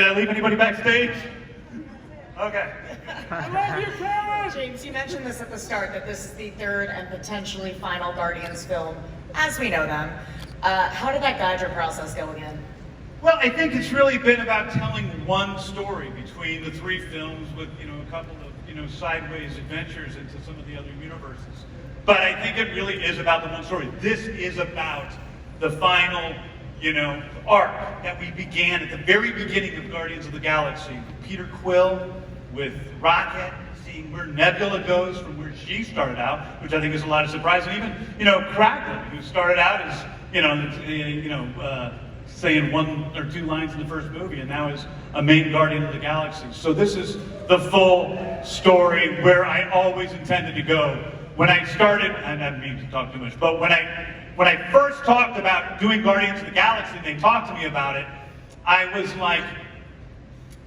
Did I leave anybody backstage? Okay. I love you, Karen! James, you mentioned this at the start, that this is the third and potentially final Guardians film, as we know them. How did that guide your process going in? Well, I think it's really been about telling one story between the three films with, a couple of, sideways adventures into some of the other universes. But I think it really is about the one story. This is about the final, arc that we began at the very beginning of Guardians of the Galaxy. Peter Quill with Rocket, seeing where Nebula goes from where she started out, which I think is a lot of surprise. And even, Kraglin, who started out as, saying one or two lines in the first movie and now is a main Guardian of the Galaxy. So this is the full story where I always intended to go. When I started, and I didn't mean to talk too much, but when I first talked about doing Guardians of the Galaxy, and they talked to me about it, I was like,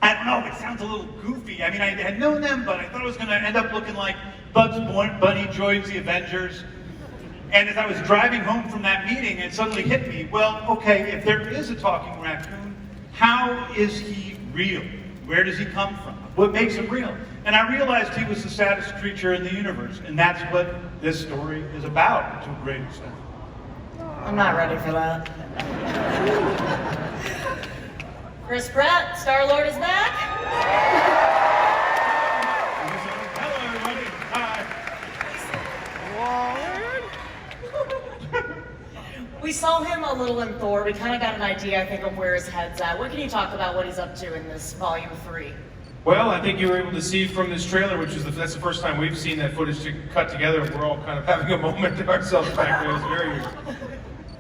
I don't know, it sounds a little goofy. I mean, I had known them, but I thought it was going to end up looking like Bugs Bunny joins the Avengers. And as I was driving home from that meeting, it suddenly hit me, well, okay, if there is a talking raccoon, how is he real? Where does he come from? What makes him real? And I realized he was the saddest creature in the universe, and that's what this story is about, to a great extent. I'm not ready for that. Chris Pratt, Star-Lord is back. Hello, everybody. Hi. We saw him a little in Thor. We kind of got an idea, I think, of where his head's at. What can you talk about what he's up to in this Volume 3? Well, I think you were able to see from this trailer, which is that's the first time we've seen that footage cut together. We're all kind of having a moment to ourselves back there. It's very,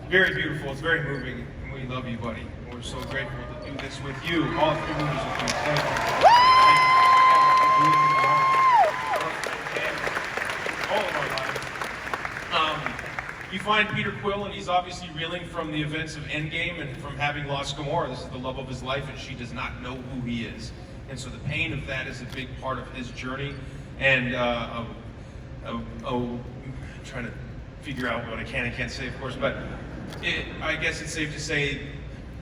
very beautiful. It's very moving, and we love you, buddy. And we're so grateful to do this with you, all three movies with you. Thank you. All of our lives. You find Peter Quill, and he's obviously reeling from the events of Endgame and from having lost Gamora. This is the love of his life, and she does not know who he is. And so the pain of that is a big part of his journey. And trying to figure out what I can and can't say, of course, but I guess it's safe to say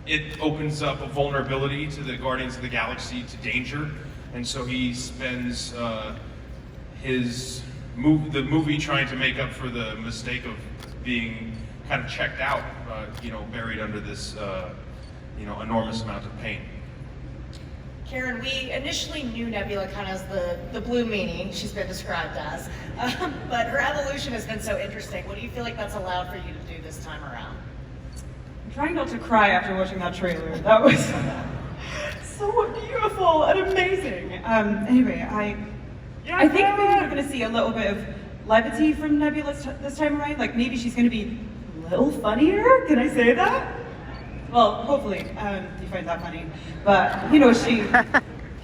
it opens up a vulnerability to the Guardians of the Galaxy, to danger. And so he spends the movie trying to make up for the mistake of being kind of checked out, buried under this, enormous amount of pain. Karen, we initially knew Nebula kind of as the blue meanie she's been described as, but her evolution has been so interesting. What do you feel like that's allowed for you to do this time around? I'm trying not to cry after watching that trailer. That was so beautiful and amazing. Anyway, I think maybe we're going to see a little bit of levity from Nebula this time around. Like maybe she's going to be a little funnier. Can I say that? Well, hopefully you find that funny. But she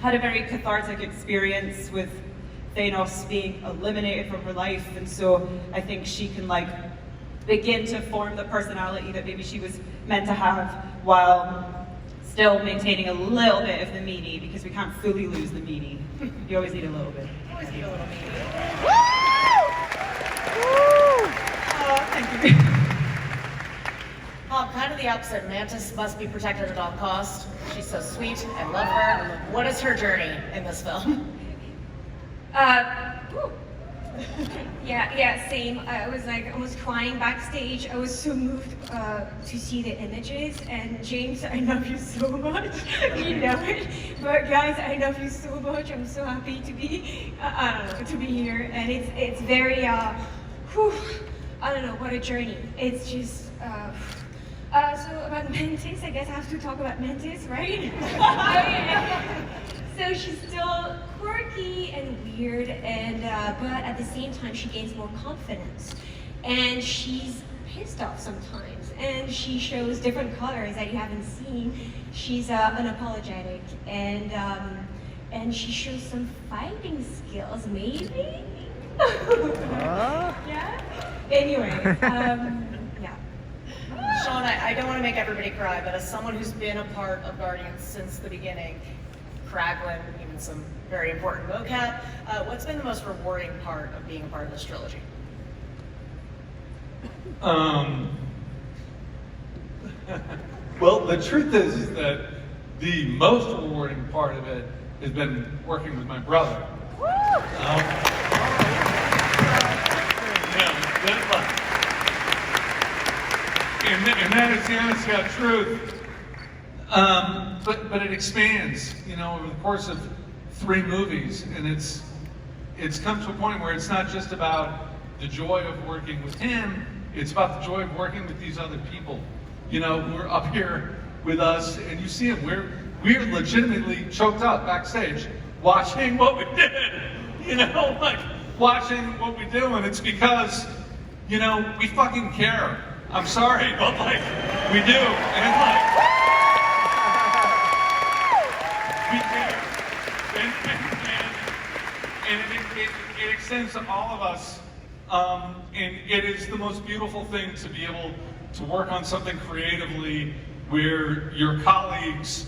had a very cathartic experience with Thanos being eliminated from her life, and so I think she can begin to form the personality that maybe she was meant to have, while still maintaining a little bit of the meanie, because we can't fully lose the meanie. You always need a little bit. Always need a little meanie. Thank you. Kind of the opposite. Mantis must be protected at all costs. She's so sweet. I love her. What is her journey in this film? Yeah, same. I was almost crying backstage. I was so moved to see the images. And James, I love you so much. You know it. But guys, I love you so much. I'm so happy to be, to be here. And it's very, I don't know, what a journey. It's just, so about Mantis, I guess I have to talk about Mantis, right? So she's still quirky and weird, and but at the same time she gains more confidence, and she's pissed off sometimes, and she shows different colors that you haven't seen. She's unapologetic, and she shows some fighting skills, maybe. Yeah. Anyway, yeah. Sean, I don't want to make everybody cry, but as someone who's been a part of Guardians since the beginning, Kraglin, even some very important mocap, what's been the most rewarding part of being a part of this trilogy? Well, the truth is that the most rewarding part of it has been working with my brother. And that is the honest God truth. But it expands, over the course of 3 movies, and it's come to a point where it's not just about the joy of working with him, it's about the joy of working with these other people, who are up here with us, and you see them, we're legitimately choked up backstage watching what we did, like watching what we do, and it's because, we fucking care. I'm sorry, but like, we do, and like, we care, and it extends to all of us, and it is the most beautiful thing to be able to work on something creatively where your colleagues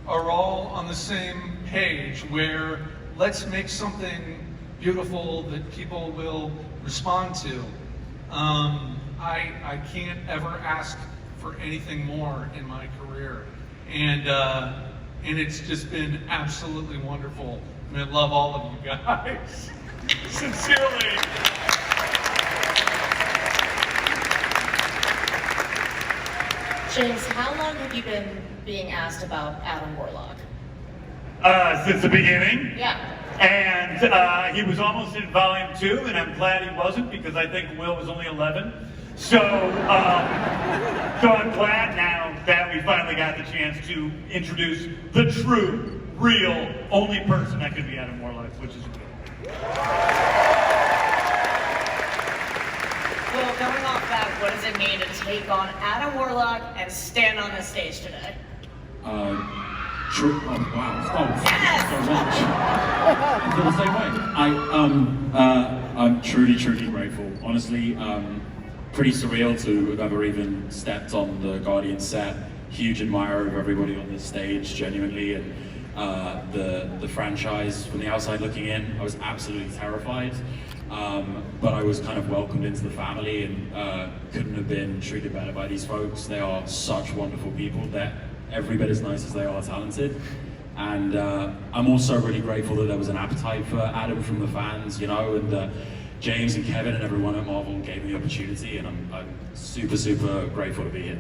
are all on the same page, where let's make something beautiful that people will respond to. I can't ever ask for anything more in my career, and it's just been absolutely wonderful. I love all of you guys, sincerely. James, how long have you been being asked about Adam Warlock? Since the beginning. Yeah. And he was almost in volume 2, and I'm glad he wasn't, because I think Will was only 11. So I'm glad now that we finally got the chance to introduce the true, real, only person that could be Adam Warlock, which is Will. Well, going off that, what does it mean to take on Adam Warlock and stand on this stage today? True. Oh, wow. Oh, Yes! so much. I feel the same way. I'm truly, truly grateful. Honestly, pretty surreal to have ever even stepped on the Guardian set. Huge admirer of everybody on this stage, genuinely, and the franchise from the outside looking in. I was absolutely terrified, but I was kind of welcomed into the family, and couldn't have been treated better by these folks. They are such wonderful people. They're every bit as nice as they are talented. And I'm also really grateful that there was an appetite for Adam from the fans, and James and Kevin and everyone at Marvel gave me the opportunity, and I'm super, super grateful to be here.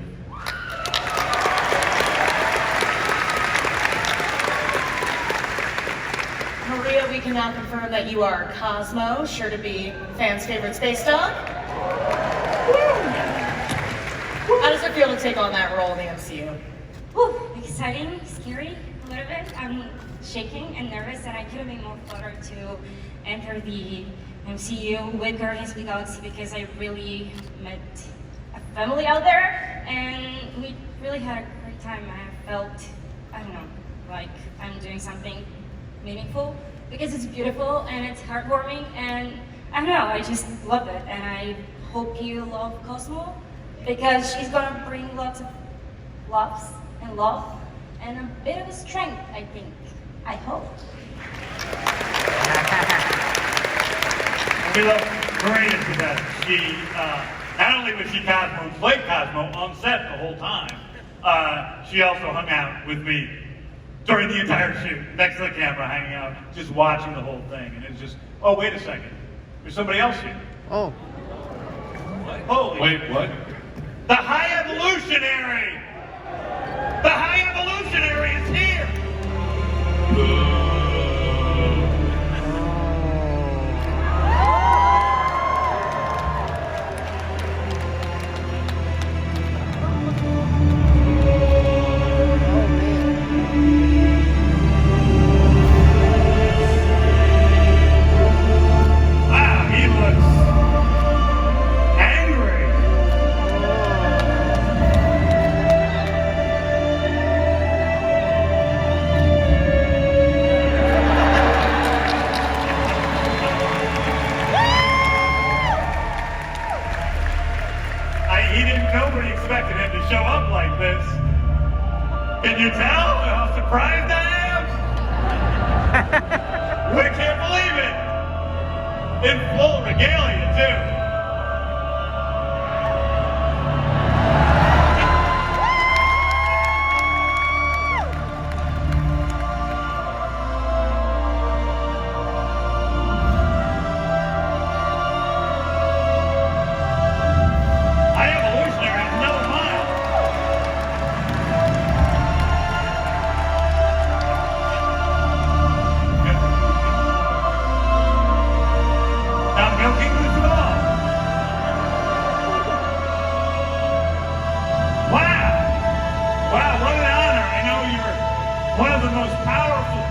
Maria, we can now confirm that you are Cosmo, sure to be fans' favorite space dog. How does it feel to take on that role in the MCU? Whew, exciting, scary, a little bit. I'm shaking and nervous, and I couldn't be more flattered to enter the MCU with Guardians of the Galaxy, because I really met a family out there, and we really had a great time. I felt, I don't know, like I'm doing something meaningful, because it's beautiful and it's heartwarming, and I don't know, I just love it, and I hope you love Cosmo, because she's gonna bring lots of laughs and love and a bit of a strength, I think. I hope. We love Maria to death. She, not only was she Cosmo and played Cosmo on set the whole time, she also hung out with me during the entire shoot, next to the camera, hanging out, just watching the whole thing. And it's just, oh, wait a second. There's somebody else here. Oh. Holy. Wait, what? The High Evolutionary! The High Evolutionary is here! Wow, he looks angry. He didn't, nobody expected him to show up like this. Can you tell how surprised I am? I can't believe it. In full regalia, too.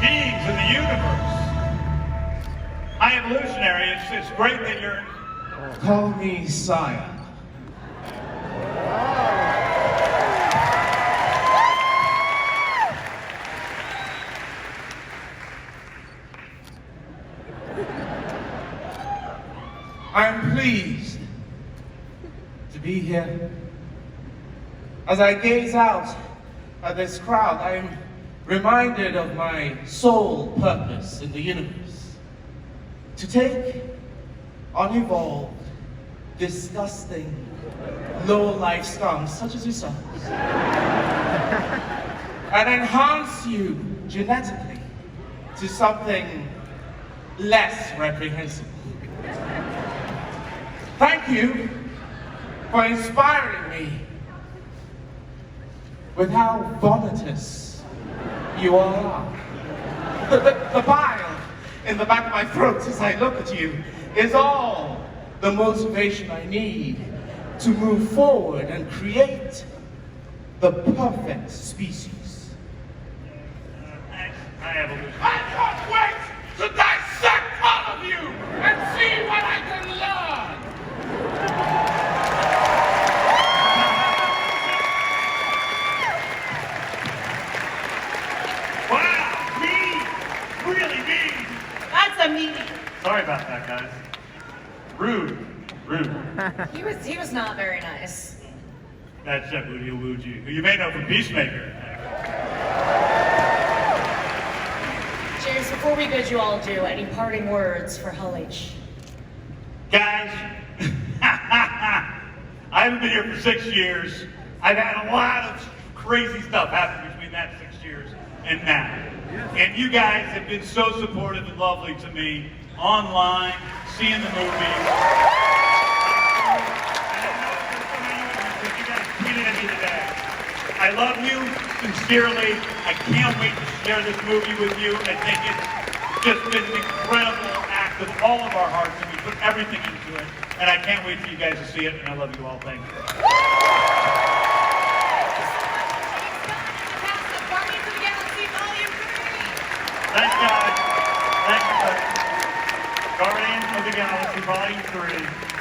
beings in the universe. High Evolutionary, it's great that you're... Call me sire. I am pleased to be here. As I gaze out at this crowd, I am reminded of my sole purpose in the universe. To take unevolved, disgusting, low-life scum such as yourselves and enhance you genetically to something less reprehensible. Thank you for inspiring me with how vomitous you all are. The bile in the back of my throat as I look at you is all the motivation I need to move forward and create the perfect species. High Evolutionary. I can't wait to dissect all of you and see what I can learn! Wow, mean! Really mean! That's a meanie. Sorry about that, guys. Rude. He was not very nice. That's Chef Woody Wuji, who you may know from Peacemaker. James, before we bid you all adieu, any parting words for Hull H? Guys, I haven't been here for 6 years. I've had a lot of crazy stuff happen between that 6 years and now. And you guys have been so supportive and lovely to me online, seeing the movies. I love you sincerely. I can't wait to share this movie with you. I think it's just been an incredible act of all of our hearts, and we put everything into it. And I can't wait for you guys to see it, and I love you all. Thank you. Thanks, guys. Thank you. Guardians of the Galaxy Volume 3.